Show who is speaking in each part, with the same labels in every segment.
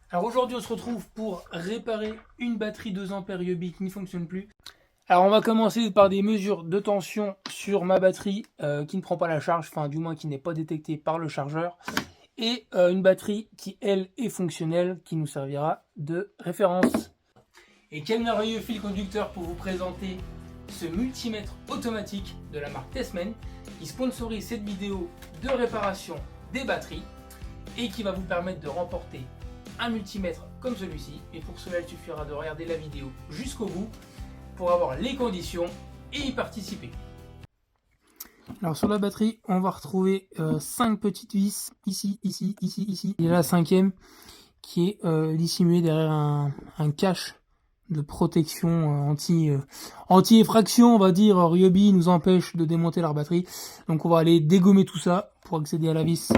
Speaker 1: Alors aujourd'hui on se retrouve pour réparer une batterie 2 ampères Yobi qui ne fonctionne plus. Alors on va commencer par des mesures de tension sur ma batterie qui ne prend pas la charge, enfin du moins qui n'est pas détectée par le chargeur. Et une batterie qui elle est fonctionnelle, qui nous servira de référence. Et quel merveilleux fil conducteur pour vous présenter ce multimètre automatique de la marque Tessmen qui sponsorise cette vidéo de réparation des batteries et qui va vous permettre de remporter un multimètre comme celui-ci. Et pour cela, il suffira de regarder la vidéo jusqu'au bout pour avoir les conditions et y participer. Alors sur la batterie, on va retrouver 5 petites vis, ici, ici, ici, ici. Et la cinquième qui est dissimulée derrière un cache de protection anti-effraction, on va dire. Ryobi nous empêche de démonter leur batterie. Donc on va aller dégommer tout ça pour accéder à la vis.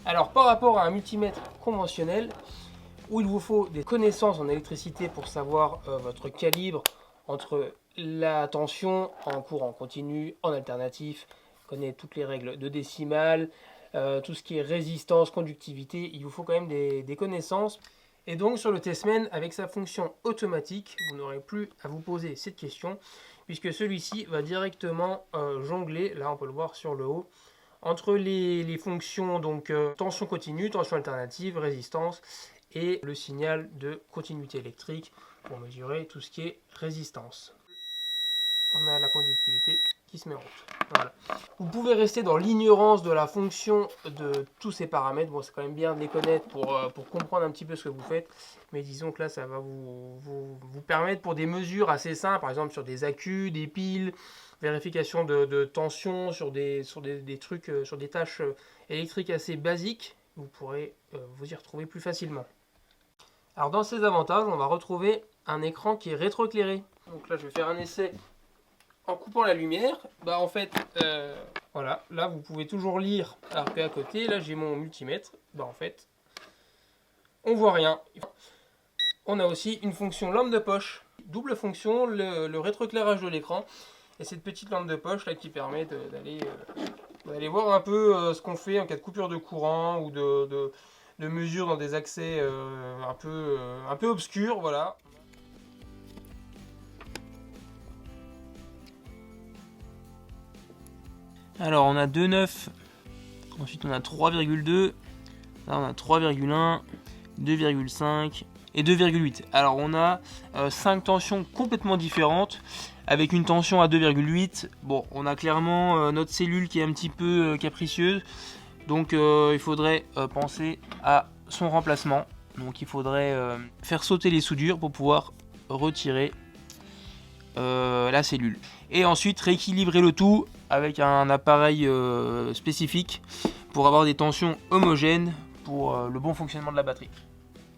Speaker 1: Alors par rapport à un multimètre conventionnel, où il vous faut des connaissances en électricité pour savoir votre calibre entre la tension en courant continu, en alternatif, connaître toutes les règles de décimale, tout ce qui est résistance, conductivité, il vous faut quand même des connaissances. Et donc sur le Tessmen, avec sa fonction automatique, vous n'aurez plus à vous poser cette question, puisque celui-ci va directement jongler, là on peut le voir sur le haut, entre les fonctions donc tension continue, tension alternative, résistance et le signal de continuité électrique pour mesurer tout ce qui est résistance. On a la conductivité qui se met en route. Voilà. Vous pouvez rester dans l'ignorance de la fonction de tous ces paramètres. Bon, c'est quand même bien de les connaître pour comprendre un petit peu ce que vous faites. Mais disons que là, ça va vous permettre pour des mesures assez simples, par exemple sur des accus, des piles, vérification de tension, sur des trucs, sur des tâches électriques assez basiques, vous pourrez vous y retrouver plus facilement. Alors dans ces avantages, on va retrouver un écran qui est rétroéclairé. Donc là, je vais faire un essai en coupant la lumière. Bah en fait, voilà, là vous pouvez toujours lire, alors qu'à côté, là j'ai mon multimètre. Bah en fait, on voit rien. On a aussi une fonction lampe de poche. Double fonction, le rétroéclairage de l'écran. Et cette petite lampe de poche là qui permet d'aller voir un peu ce qu'on fait en cas de coupure de courant ou de mesures dans des accès un peu obscurs, voilà. Alors on a 2,9, ensuite on a 3,2, là on a 3,1, 2,5 et 2,8. Alors on a 5 tensions complètement différentes avec une tension à 2,8. Bon, on a clairement notre cellule qui est un petit peu capricieuse, donc il faudrait penser à son remplacement. Donc il faudrait faire sauter les soudures pour pouvoir retirer la cellule. Et ensuite rééquilibrer le tout avec un appareil spécifique pour avoir des tensions homogènes pour le bon fonctionnement de la batterie.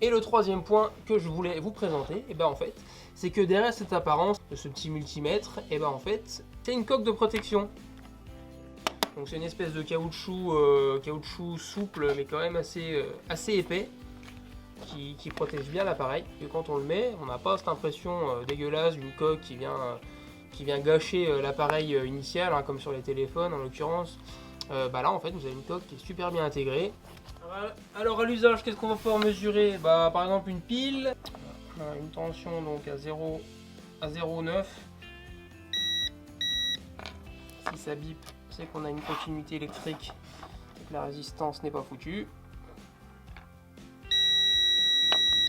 Speaker 1: Et le troisième point que je voulais vous présenter, et ben en fait, c'est que derrière cette apparence de ce petit multimètre, et ben en fait, c'est une coque de protection. Donc c'est une espèce de caoutchouc souple, mais quand même assez épais, qui protège bien l'appareil. Et quand on le met, on n'a pas cette impression dégueulasse d'une coque qui vient gâcher l'appareil initial, hein, comme sur les téléphones en l'occurrence. Bah là en fait vous avez une coque qui est super bien intégrée. Alors à l'usage, qu'est-ce qu'on va pouvoir mesurer? Bah, par exemple une pile, on a une tension donc à 0,9. Si ça bip, c'est qu'on a une continuité électrique et que la résistance n'est pas foutue.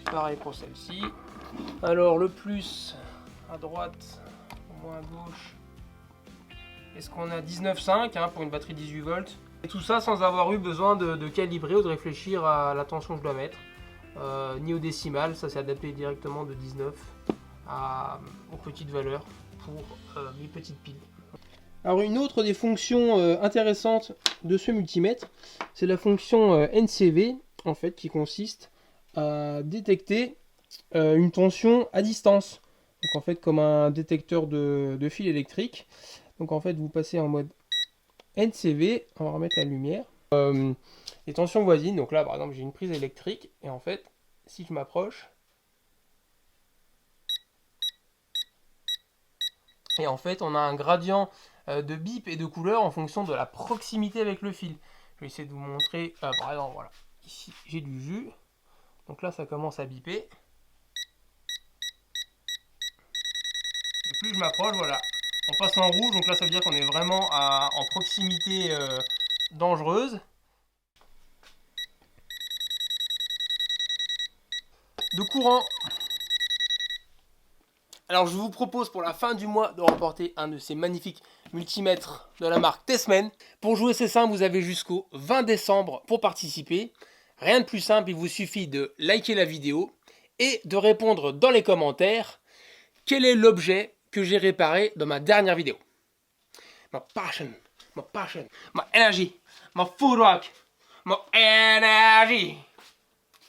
Speaker 1: Pareil pour celle-ci. Alors le plus à droite, au moins à gauche, est-ce qu'on a 19,5 hein, pour une batterie 18 volts. Et tout ça sans avoir eu besoin de calibrer ou de réfléchir à la tension que je dois mettre, ni au décimal, ça s'est adapté directement de 19 aux petites valeurs pour mes petites piles. Alors une autre des fonctions intéressantes de ce multimètre, c'est la fonction NCV, en fait, qui consiste à détecter une tension à distance. Donc en fait comme un détecteur de fil électrique. Donc en fait vous passez en mode NCV, on va remettre la lumière. Les tensions voisines, donc là par exemple j'ai une prise électrique et en fait si je m'approche, Et en fait, on a un gradient de bip et de couleur en fonction de la proximité avec le fil. Je vais essayer de vous montrer. Par exemple, voilà. Ici, j'ai du jus. Donc là, ça commence à biper. Et plus je m'approche, voilà. On passe en rouge. Donc là, ça veut dire qu'on est vraiment en proximité dangereuse. De courant. Alors je vous propose pour la fin du mois de remporter un de ces magnifiques multimètres de la marque Tessmen. Pour jouer c'est simple, vous avez jusqu'au 20 décembre pour participer. Rien de plus simple, il vous suffit de liker la vidéo et de répondre dans les commentaires quel est l'objet que j'ai réparé dans ma dernière vidéo. My passion, my energy, my food rock, my energy.